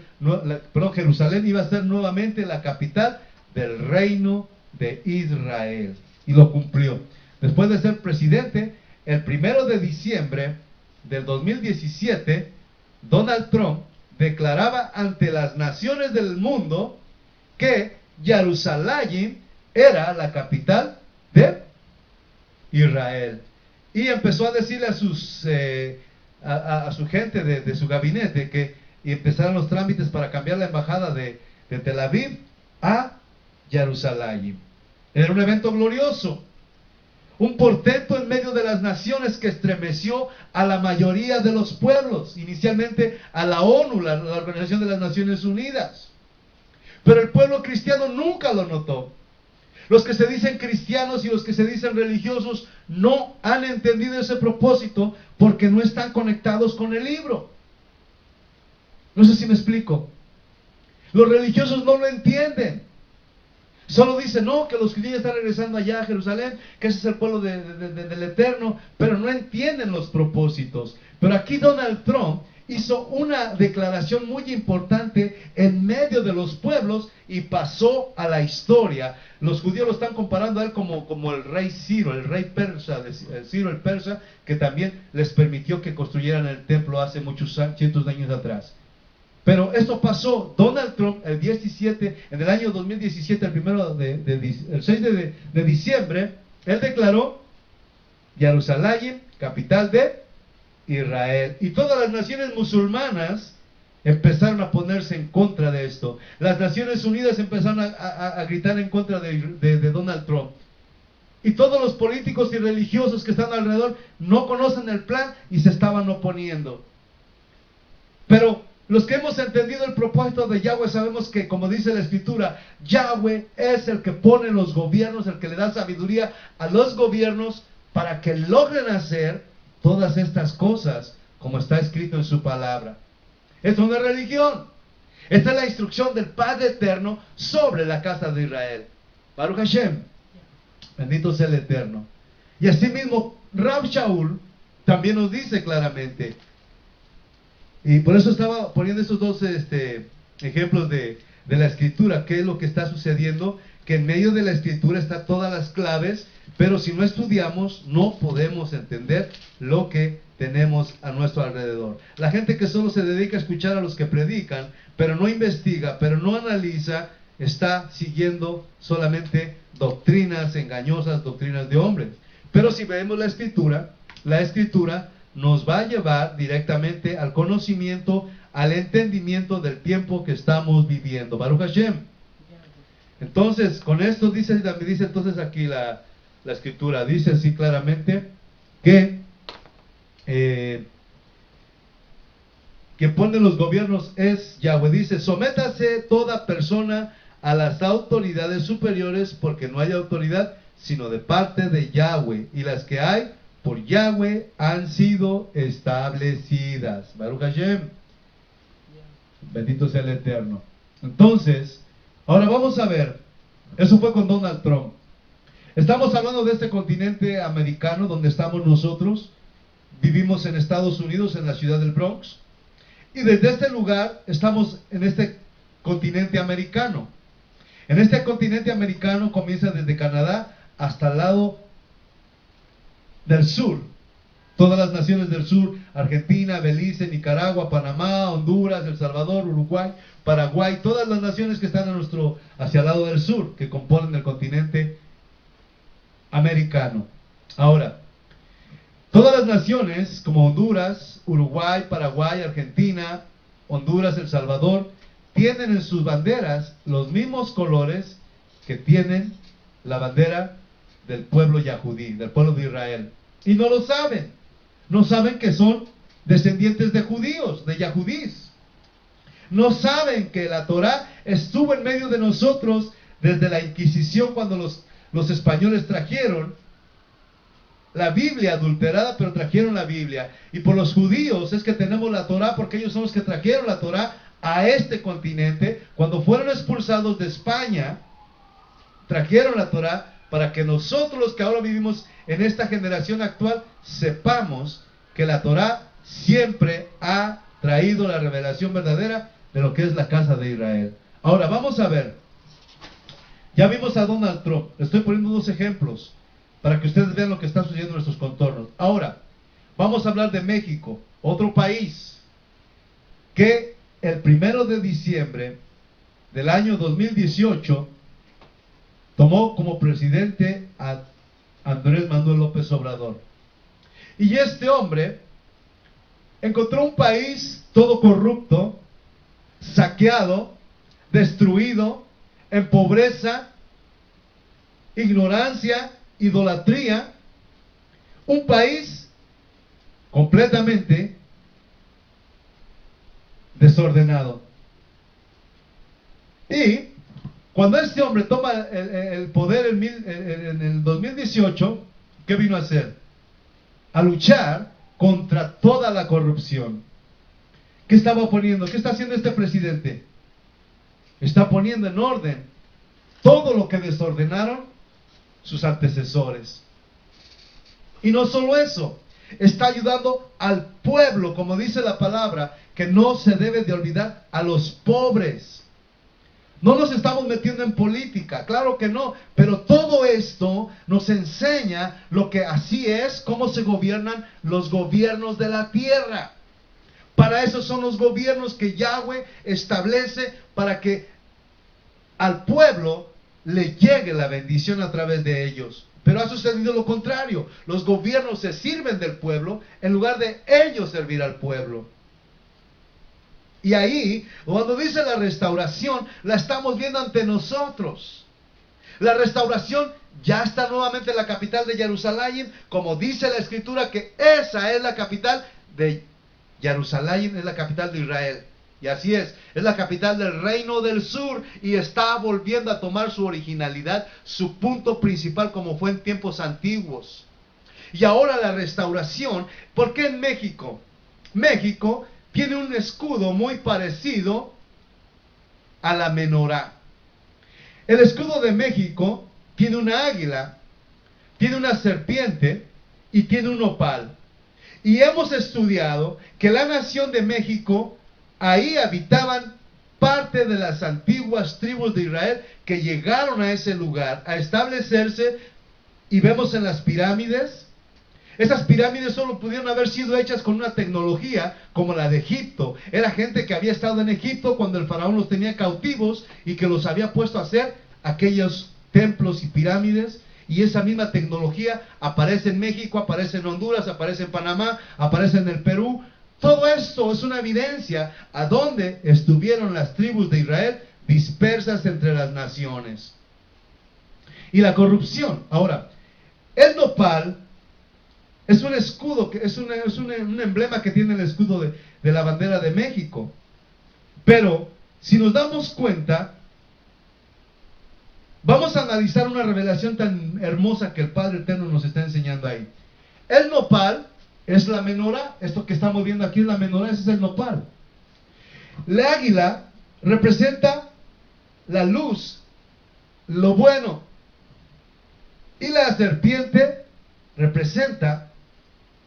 Jerusalén iba a ser nuevamente la capital del reino de Israel. Y lo cumplió. Después de ser presidente, el 1 de diciembre del 2017, Donald Trump declaraba ante las naciones del mundo que Jerusalén era la capital de Israel. Y empezó a decirle a su gente de su gabinete y empezaron los trámites para cambiar la embajada de Tel Aviv a Jerusalén. Era un evento glorioso, un portento en medio de las naciones que estremeció a la mayoría de los pueblos, inicialmente a la ONU, la Organización de las Naciones Unidas. Pero el pueblo cristiano nunca lo notó. Los que se dicen cristianos y los que se dicen religiosos no han entendido ese propósito porque no están conectados con el libro. No sé si me explico. Los religiosos no lo entienden. Solo dicen, no, que los judíos están regresando allá a Jerusalén, que ese es el pueblo del Eterno, pero no entienden los propósitos. Pero aquí Donald Trump hizo una declaración muy importante en medio de los pueblos y pasó a la historia. Los judíos lo están comparando a él como el rey Ciro, el rey persa, Ciro el persa, que también les permitió que construyeran el templo hace muchos cientos de años atrás. Pero esto pasó. Donald Trump en el año 2017, el 6 de diciembre, él declaró Jerusalén, capital de Israel. Y todas las naciones musulmanas empezaron a ponerse en contra de esto. Las Naciones Unidas empezaron a gritar en contra de Donald Trump. Y todos los políticos y religiosos que están alrededor no conocen el plan y se estaban oponiendo. Pero los que hemos entendido el propósito de Yahweh sabemos que, como dice la Escritura, Yahweh es el que pone los gobiernos, el que le da sabiduría a los gobiernos para que logren hacer todas estas cosas como está escrito en su palabra. Esto no es religión. Esta es la instrucción del Padre Eterno sobre la casa de Israel. Baruch Hashem. Bendito sea el Eterno. Y asimismo, Rab Shaul también nos dice claramente. Y por eso estaba poniendo estos dos ejemplos de la Escritura. ¿Qué es lo que está sucediendo? Que en medio de la Escritura están todas las claves, pero si no estudiamos, no podemos entender lo que tenemos a nuestro alrededor. La gente que solo se dedica a escuchar a los que predican, pero no investiga, pero no analiza, está siguiendo solamente doctrinas engañosas, doctrinas de hombres. Pero si vemos la Escritura nos va a llevar directamente al conocimiento, al entendimiento del tiempo que estamos viviendo. Baruch Hashem. Entonces, con esto dice entonces aquí la Escritura, dice así claramente que quien pone los gobiernos es Yahweh. Dice, sométase toda persona a las autoridades superiores, porque no hay autoridad sino de parte de Yahweh, y las que hay por Yahweh han sido establecidas. Baruch Hashem. Bendito sea el Eterno. Entonces, ahora vamos a ver. Eso fue con Donald Trump. Estamos hablando de este continente americano donde estamos nosotros. Vivimos en Estados Unidos, en la ciudad del Bronx. Y desde este lugar estamos en este continente americano. En este continente americano comienza desde Canadá hasta el lado del sur, Todas las naciones del sur, Argentina, Belice, Nicaragua, Panamá, Honduras, El Salvador, Uruguay, Paraguay, todas las naciones que están hacia el lado del sur, que componen el continente americano. Ahora, todas las naciones como Honduras, Uruguay, Paraguay, Argentina, Honduras, El Salvador, tienen en sus banderas los mismos colores que tienen la bandera del pueblo yahudí, del pueblo de Israel. Y no lo saben. No saben que son descendientes de judíos, de yahudís. No saben que la Torá estuvo en medio de nosotros desde la Inquisición, cuando los españoles trajeron la Biblia adulterada, pero trajeron la Biblia. Y por los judíos es que tenemos la Torá, porque ellos son los que trajeron la Torá a este continente. Cuando fueron expulsados de España, trajeron la Torá para que nosotros, los que ahora vivimos en esta generación actual, sepamos que la Torá siempre ha traído la revelación verdadera de lo que es la casa de Israel. Ahora vamos a ver. Ya vimos a Donald Trump. Estoy poniendo dos ejemplos para que ustedes vean lo que está sucediendo en nuestros contornos. Ahora, vamos a hablar de México, otro país que el 1 de diciembre del año 2018 tomó como presidente a Andrés Manuel López Obrador. Y este hombre encontró un país todo corrupto, saqueado, destruido, en pobreza, ignorancia, idolatría. Un país completamente desordenado. Y cuando este hombre toma el poder en el 2018, ¿qué vino a hacer? A luchar contra toda la corrupción. ¿Qué estaba poniendo? ¿Qué está haciendo este presidente? Está poniendo en orden todo lo que desordenaron sus antecesores. Y no solo eso, está ayudando al pueblo, como dice la palabra, que no se debe de olvidar a los pobres. No nos estamos metiendo en política, claro que no, pero todo esto nos enseña lo que así es, cómo se gobiernan los gobiernos de la tierra. Para eso son los gobiernos que Yahweh establece, para que al pueblo le llegue la bendición a través de ellos. Pero ha sucedido lo contrario. Los gobiernos se sirven del pueblo en lugar de ellos servir al pueblo. Y ahí, cuando dice la restauración, la estamos viendo ante nosotros. La restauración ya está nuevamente en la capital de Jerusalén, como dice la Escritura, que esa es la capital de Jerusalén, es la capital de Israel. Y así es la capital del reino del sur, y está volviendo a tomar su originalidad, su punto principal, como fue en tiempos antiguos. Y ahora la restauración. ¿Por qué en México? México tiene un escudo muy parecido a la menorá. El escudo de México tiene una águila, tiene una serpiente y tiene un nopal. Y hemos estudiado que la nación de México, ahí habitaban parte de las antiguas tribus de Israel que llegaron a ese lugar a establecerse, y vemos en las pirámides. Esas pirámides solo pudieron haber sido hechas con una tecnología como la de Egipto. Era gente que había estado en Egipto cuando el faraón los tenía cautivos y que los había puesto a hacer aquellos templos y pirámides. Y esa misma tecnología aparece en México, aparece en Honduras, aparece en Panamá, aparece en el Perú. Todo esto es una evidencia a dónde estuvieron las tribus de Israel dispersas entre las naciones. Y la corrupción. Ahora, el nopal es un escudo, es un emblema que tiene el escudo de la bandera de México. Pero, si nos damos cuenta, vamos a analizar una revelación tan hermosa que el Padre Eterno nos está enseñando ahí. El nopal es la menorá. Esto que estamos viendo aquí es la menorá, ese es el nopal. La águila representa la luz, lo bueno. Y la serpiente representa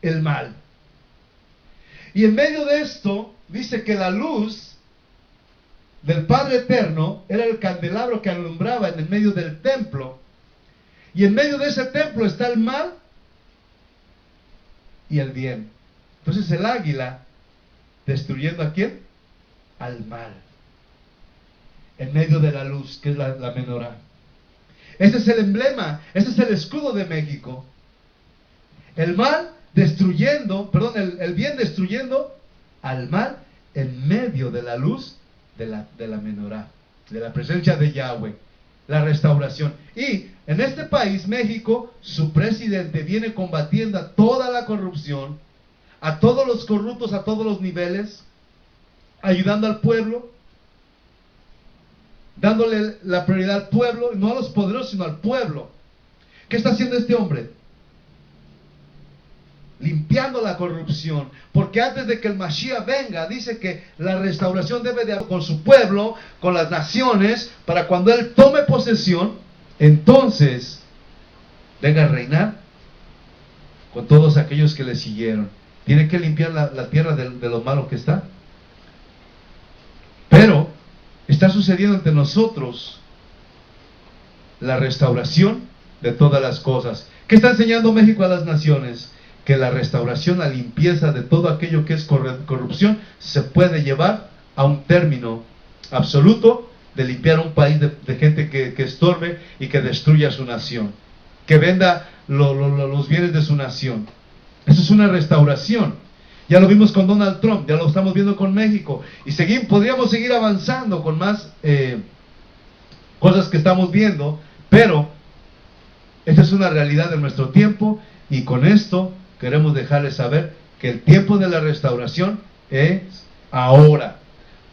el mal. Y en medio de esto dice que la luz del Padre Eterno era el candelabro que alumbraba en el medio del templo. Y en medio de ese templo está el mal y el bien. Entonces el águila, destruyendo ¿a quién? Al mal. En medio de la luz, que es la menorá. Ese es el emblema, ese es el escudo de México. El mal destruyendo, perdón, el bien destruyendo al mal en medio de la luz de la menorá, de la presencia de Yahweh, la restauración. Y en este país, México, su presidente viene combatiendo a toda la corrupción, a todos los corruptos a todos los niveles, ayudando al pueblo, dándole la prioridad al pueblo, no a los poderosos, sino al pueblo. ¿Qué está haciendo este hombre? Limpiando la corrupción, porque antes de que el Mashiach venga, dice que la restauración debe de haber con su pueblo, con las naciones, para cuando él tome posesión, entonces venga a reinar con todos aquellos que le siguieron. Tiene que limpiar la tierra de lo malo que está. Pero está sucediendo entre nosotros la restauración de todas las cosas. ¿Qué está enseñando México a las naciones? Que la restauración, la limpieza de todo aquello que es corrupción se puede llevar a un término absoluto de limpiar un país de gente que estorbe y que destruya su nación, que venda los bienes de su nación. Eso es una restauración. Ya lo vimos con Donald Trump, ya lo estamos viendo con México, y podríamos seguir avanzando con más cosas que estamos viendo, pero esta es una realidad de nuestro tiempo, y con esto queremos dejarles saber que el tiempo de la restauración es ahora.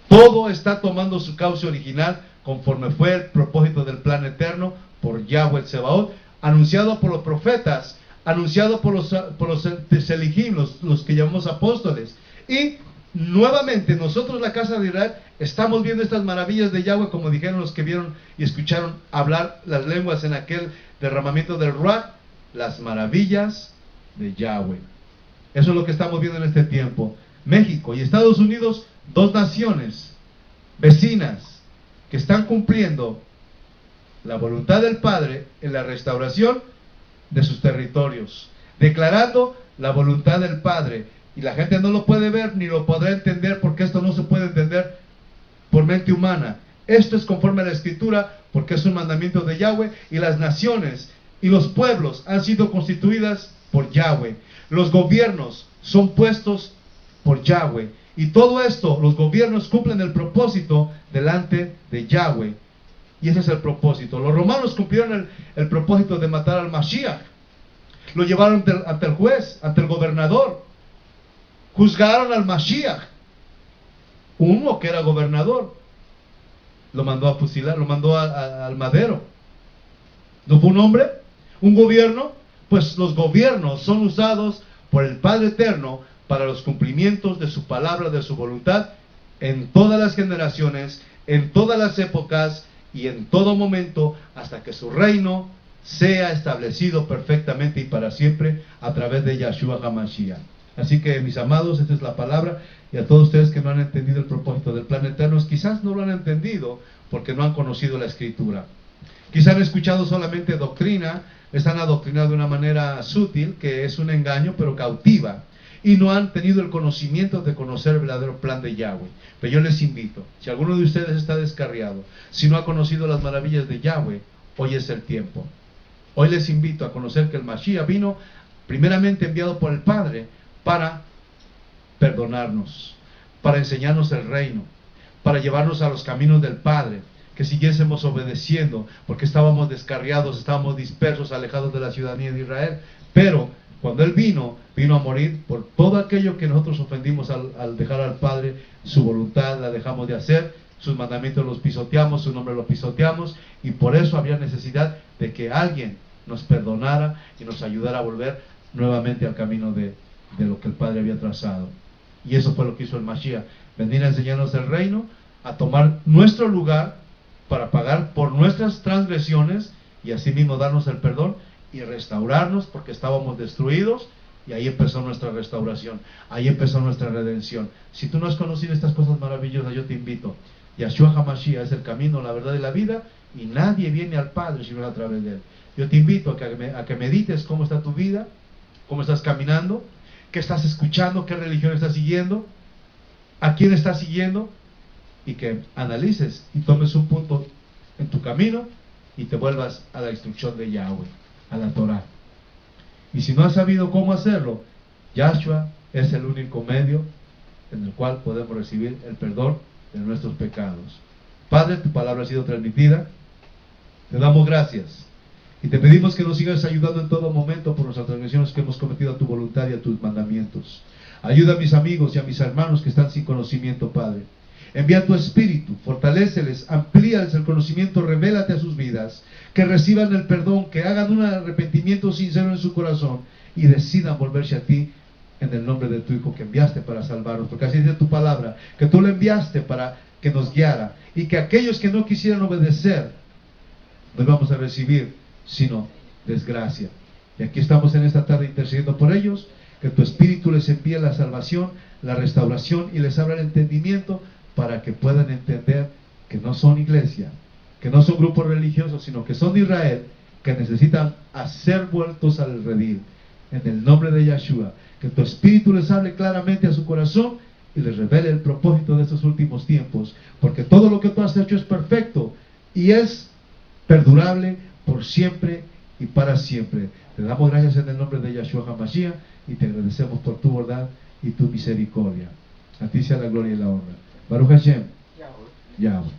Todo está tomando su cauce original conforme fue el propósito del plan eterno por Yahweh Tsebaot, anunciado por los profetas, anunciado por los Selijim, los que llamamos apóstoles. Y nuevamente nosotros, la casa de Israel, estamos viendo estas maravillas de Yahweh, como dijeron los que vieron y escucharon hablar las lenguas en aquel derramamiento del Ruach, las maravillas de Yahweh. Eso es lo que estamos viendo en este tiempo. México y Estados Unidos, dos naciones vecinas que están cumpliendo la voluntad del Padre en la restauración de sus territorios, declarando la voluntad del Padre, y la gente no lo puede ver ni lo podrá entender, porque esto no se puede entender por mente humana. Esto es conforme a la Escritura, porque es un mandamiento de Yahweh, y las naciones y los pueblos han sido constituidas por Yahweh. Los gobiernos son puestos por Yahweh, y todo esto, los gobiernos cumplen el propósito delante de Yahweh. Y ese es el propósito. Los romanos cumplieron el propósito de matar al Mashiach. Lo llevaron ante el juez, ante el gobernador. Juzgaron al Mashiach. Uno que era gobernador lo mandó a fusilar, lo mandó al madero. ¿No fue un hombre? ¿Un gobierno? Pues los gobiernos son usados por el Padre Eterno para los cumplimientos de su palabra, de su voluntad, en todas las generaciones, en todas las épocas y en todo momento, hasta que su reino sea establecido perfectamente y para siempre a través de Yahshua HaMashiach. Así que, mis amados, esta es la palabra, y a todos ustedes que no han entendido el propósito del plan eterno, quizás no lo han entendido porque no han conocido la Escritura. Quizás han escuchado solamente doctrina, están adoctrinados de una manera sutil, que es un engaño, pero cautiva, y no han tenido el conocimiento de conocer el verdadero plan de Yahweh. Pero yo les invito, si alguno de ustedes está descarriado, si no ha conocido las maravillas de Yahweh, hoy es el tiempo. Hoy les invito a conocer que el Mashiach vino primeramente enviado por el Padre para perdonarnos, para enseñarnos el reino, para llevarnos a los caminos del Padre, que siguiésemos obedeciendo, porque estábamos descarriados, estábamos dispersos, alejados de la ciudadanía de Israel. Pero cuando Él vino a morir por todo aquello que nosotros ofendimos al dejar al Padre, su voluntad la dejamos de hacer, sus mandamientos los pisoteamos, su nombre lo pisoteamos, y por eso había necesidad de que alguien nos perdonara y nos ayudara a volver nuevamente al camino de lo que el Padre había trazado. Y eso fue lo que hizo el Mashiach, venir a enseñarnos el reino, a tomar nuestro lugar para pagar por nuestras transgresiones y asimismo darnos el perdón y restaurarnos, porque estábamos destruidos, y ahí empezó nuestra restauración, ahí empezó nuestra redención. Si tú no has conocido estas cosas maravillosas, yo te invito. Yahshua HaMashiach es el camino, la verdad y la vida, y nadie viene al Padre si no es a través de Él. Yo te invito a que medites cómo está tu vida, cómo estás caminando, qué estás escuchando, qué religión estás siguiendo, a quién estás siguiendo, y que analices y tomes un punto en tu camino y te vuelvas a la instrucción de Yahweh, a la Torah. Y si no has sabido cómo hacerlo, Yahshua es el único medio en el cual podemos recibir el perdón de nuestros pecados. Padre, tu palabra ha sido transmitida, te damos gracias y te pedimos que nos sigas ayudando en todo momento por nuestras transgresiones que hemos cometido a tu voluntad y a tus mandamientos. Ayuda a mis amigos y a mis hermanos que están sin conocimiento, Padre. Envía tu espíritu, fortaléceles, amplíales el conocimiento, revélate a sus vidas, que reciban el perdón, que hagan un arrepentimiento sincero en su corazón y decidan volverse a ti en el nombre de tu Hijo que enviaste para salvarnos, porque así dice tu palabra, que tú lo enviaste para que nos guiara, y que aquellos que no quisieran obedecer no íbamos a recibir sino desgracia. Y aquí estamos en esta tarde intercediendo por ellos, que tu espíritu les envíe la salvación, la restauración y les abra el entendimiento para que puedan entender que no son iglesia, que no son grupos religiosos, sino que son de Israel, que necesitan ser vueltos al redil. En el nombre de Yahshua, que tu espíritu les hable claramente a su corazón y les revele el propósito de estos últimos tiempos, porque todo lo que tú has hecho es perfecto y es perdurable por siempre y para siempre. Te damos gracias en el nombre de Yahshua HaMashiach y te agradecemos por tu bondad y tu misericordia. A ti sea la gloria y la honra. Baruch Hashem. Yahweh.